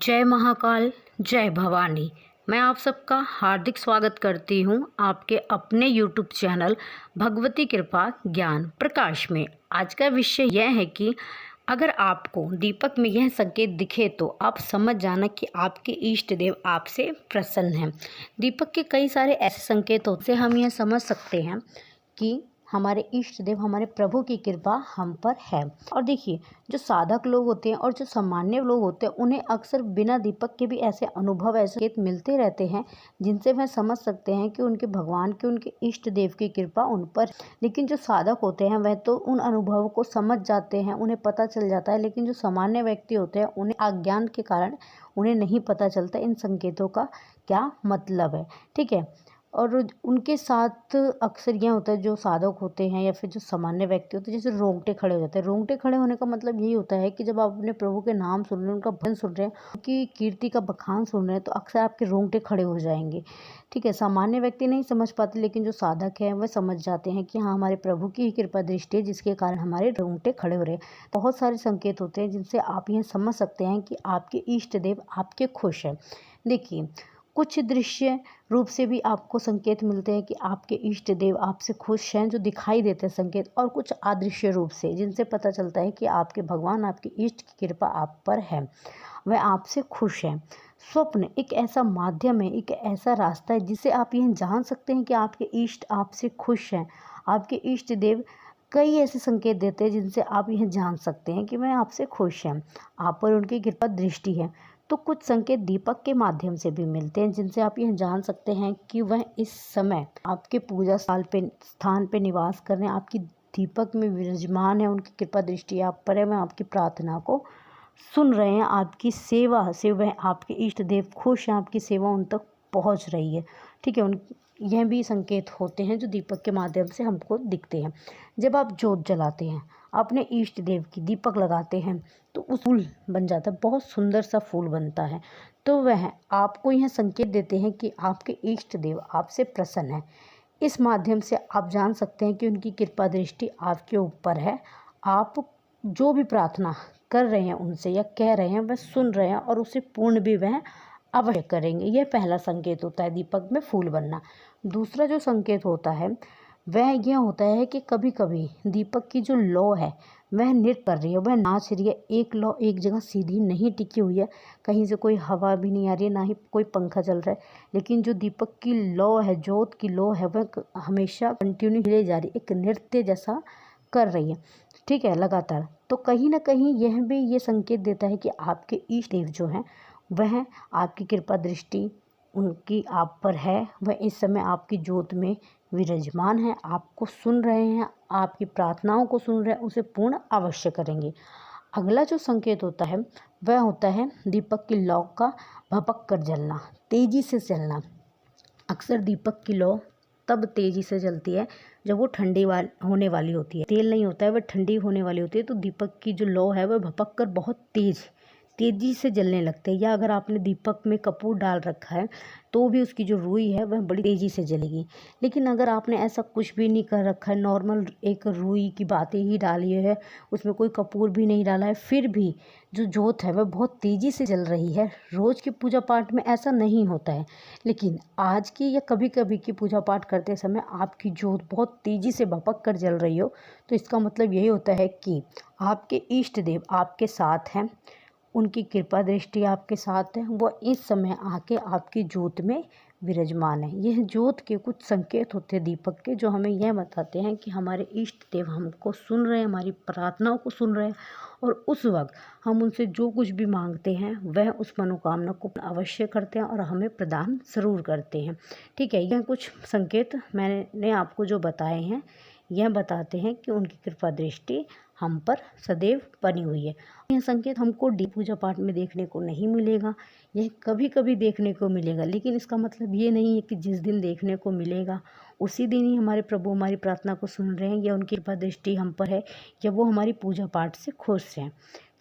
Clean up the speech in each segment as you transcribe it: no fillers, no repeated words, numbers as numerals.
जय महाकाल, जय भवानी। मैं आप सबका हार्दिक स्वागत करती हूं आपके अपने यूट्यूब चैनल भगवती कृपा ज्ञान प्रकाश में। आज का विषय यह है कि अगर आपको दीपक में यह संकेत दिखे तो आप समझ जाना कि आपके इष्ट देव आपसे प्रसन्न हैं। दीपक के कई सारे ऐसे संकेत होते हैं, हम यह समझ सकते हैं कि हमारे इष्ट देव हमारे प्रभु की कृपा हम पर है। और देखिए, जो साधक लोग होते हैं और जो सामान्य लोग होते हैं उन्हें अक्सर बिना दीपक के भी ऐसे अनुभव, ऐसे संकेत मिलते रहते हैं जिनसे वह समझ सकते हैं कि उनके भगवान की, उनके इष्ट देव की कृपा उन पर। लेकिन जो साधक होते हैं वह तो उन अनुभवों को समझ जाते हैं, उन्हें पता चल जाता है। लेकिन जो सामान्य व्यक्ति होते हैं उन्हें अज्ञान के कारण उन्हें नहीं पता चलता इन संकेतों का क्या मतलब है। ठीक है। और उनके साथ अक्सर यह होता है, जो साधक होते हैं या फिर जो सामान्य व्यक्ति होते हैं, जैसे रोंगटे खड़े हो जाते हैं। रोंगटे खड़े होने का मतलब यही होता है कि जब आप अपने प्रभु के नाम सुन रहे हैं, उनका भजन सुन रहे हैं, उनकी कीर्ति का बखान सुन रहे हैं, तो अक्सर आपके रोंगटे खड़े हो जाएंगे। ठीक है। सामान्य व्यक्ति नहीं समझ पाते, लेकिन जो साधक है वह समझ जाते हैं कि हाँ, हमारे प्रभु की ही कृपा दृष्टि है जिसके कारण हमारे रोंगटे खड़े हो रहे हैं। बहुत सारे संकेत होते हैं जिनसे आप यह समझ सकते हैं कि आपके इष्ट देव आपके खुश हैं। देखिए, कुछ दृश्य रूप से भी आपको संकेत मिलते हैं कि आपके इष्ट देव आपसे खुश हैं, जो दिखाई देते हैं संकेत, और कुछ अदृश्य रूप से जिनसे पता चलता है कि आपके भगवान, आपके इष्ट की कृपा आप पर है, वह आपसे खुश हैं। स्वप्न एक ऐसा माध्यम है, एक ऐसा रास्ता है जिससे आप यह जान सकते हैं कि आपके इष्ट आपसे खुश हैं। आपके इष्ट देव कई ऐसे संकेत देते हैं जिनसे आप यह जान सकते हैं कि वह आपसे खुश हैं, आप पर उनकी कृपा दृष्टि है। तो कुछ संकेत दीपक के माध्यम से भी मिलते हैं जिनसे आप यह जान सकते हैं कि वह इस समय आपके पूजा स्थान पे निवास कर रहे हैं, आपकी दीपक में विराजमान है, उनकी कृपा दृष्टि आप पर है, वह आपकी प्रार्थना को सुन रहे हैं, आपकी सेवा से वह आपके इष्ट देव खुश हैं, आपकी सेवा उन तक पहुंच रही है। ठीक है। यह भी संकेत होते हैं जो दीपक के माध्यम से हमको दिखते हैं। जब आप जोत जलाते हैं, अपने इष्ट देव की दीपक लगाते हैं, तो उस फूल बन जाता है, बहुत सुंदर सा फूल बनता है। तो वह आपको यह संकेत देते हैं कि आपके इष्ट देव आपसे प्रसन्न है। इस माध्यम से आप जान सकते हैं कि उनकी कृपा दृष्टि आपके ऊपर है। आप जो भी प्रार्थना कर रहे हैं उनसे या कह रहे हैं, वह सुन रहे हैं और उसे पूर्ण भी वह अवश्य करेंगे। यह पहला संकेत होता है दीपक में फूल बनना। दूसरा जो संकेत होता है वह यह होता है कि कभी कभी दीपक की जो लौ है वह नृत्य कर रही है, वह नाच रही है। एक लौ एक जगह सीधी नहीं टिकी हुई है, कहीं से कोई हवा भी नहीं आ रही है, ना ही कोई पंखा चल रहा है। लेकिन जो दीपक की लौ है, जोत की लौ है, वह हमेशा कंटिन्यू हिले जा रही है, एक नृत्य जैसा कर रही है। ठीक है, लगातार। तो कहीं ना कहीं यह भी ये संकेत देता है कि आपके इष्ट देव जो हैं वह आपकी कृपा दृष्टि उनकी आप पर है, वह इस समय आपकी जोत में विराजमान है, आपको सुन रहे हैं, आपकी प्रार्थनाओं को सुन रहे हैं, उसे पूर्ण अवश्य करेंगे। अगला जो संकेत होता है वह होता है दीपक की लौ का भपक कर जलना, तेजी से जलना। अक्सर दीपक की लौ तब तेजी से जलती है जब वो ठंडी होने वाली होती है, तेल नहीं होता है, वह ठंडी होने वाली होती है। तो दीपक की जो लौ है वह भपक कर बहुत तेजी से जलने लगते हैं। या अगर आपने दीपक में कपूर डाल रखा है तो भी उसकी जो रुई है वह बड़ी तेजी से जलेगी। लेकिन अगर आपने ऐसा कुछ भी नहीं कर रखा है, नॉर्मल एक रुई की बातें ही डाली है, उसमें कोई कपूर भी नहीं डाला है, फिर भी जो जोत है वह बहुत तेजी से जल रही है। रोज की पूजा पाठ में ऐसा नहीं होता है, लेकिन आज की या कभी कभी की पूजा पाठ करते समय आपकी जोत बहुत तेजी से भपक कर जल रही हो, तो इसका मतलब यही होता है कि आपके इष्ट देव आपके साथ हैं, उनकी कृपा दृष्टि आपके साथ है, वो इस समय आके आपकी जोत में विराजमान है। यह जोत के कुछ संकेत होते हैं दीपक के, जो हमें यह बताते हैं कि हमारे इष्ट देव हमको सुन रहे हैं, हमारी प्रार्थनाओं को सुन रहे हैं, और उस वक्त हम उनसे जो कुछ भी मांगते हैं वह उस मनोकामना को अवश्य करते हैं और हमें प्रदान ज़रूर करते हैं। ठीक है। यह कुछ संकेत मैंने आपको जो बताए हैं यह बताते हैं कि उनकी कृपा दृष्टि हम पर सदैव बनी हुई है। यह संकेत हमको पूजा पाठ में देखने को नहीं मिलेगा, यह कभी कभी देखने को मिलेगा, लेकिन इसका मतलब ये नहीं है कि जिस दिन देखने को मिलेगा उसी दिन ही हमारे प्रभु हमारी प्रार्थना को सुन रहे हैं या उनकी कृपा दृष्टि हम पर है या वो हमारी पूजा पाठ से खुश हैं।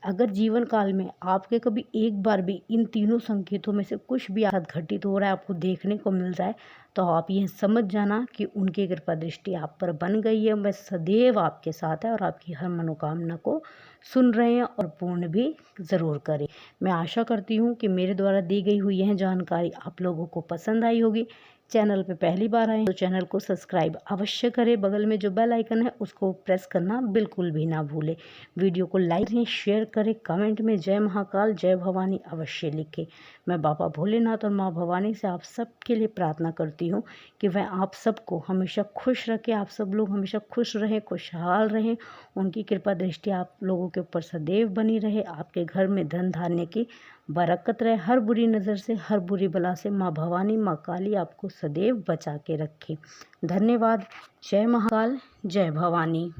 अगर जीवन काल में आपके कभी एक बार भी इन तीनों संकेतों में से कुछ भी आपके साथ घटित हो रहा है, आपको देखने को मिल रहा है, तो आप यह समझ जाना कि उनकी कृपा दृष्टि आप पर बन गई है, वह सदैव आपके साथ है और आपकी हर मनोकामना को सुन रहे हैं और पूर्ण भी ज़रूर करें। मैं आशा करती हूँ कि मेरे द्वारा दी गई हुई यह जानकारी आप लोगों को पसंद आई होगी। चैनल पे पहली बार आए तो चैनल को सब्सक्राइब अवश्य करें। बगल में जो बेल आइकन है उसको प्रेस करना बिल्कुल भी ना भूलें। वीडियो को लाइक करें, शेयर करें, कमेंट में जय महाकाल जय भवानी अवश्य लिखें। मैं बाबा भोलेनाथ और माँ भवानी से आप सबके लिए प्रार्थना करती हूँ कि वह आप सबको हमेशा खुश रखें, आप सब लोग हमेशा खुश रहें, खुशहाल रहें। उनकी कृपा दृष्टि आप लोगों के ऊपर सदैव बनी रहे। आपके घर में धन धान्य की बरकत रहे। हर बुरी नज़र से, हर बुरी बला से माँ भवानी, माँ काली आपको सदैव बचा के रखे। धन्यवाद। जय महाकाल जय भवानी।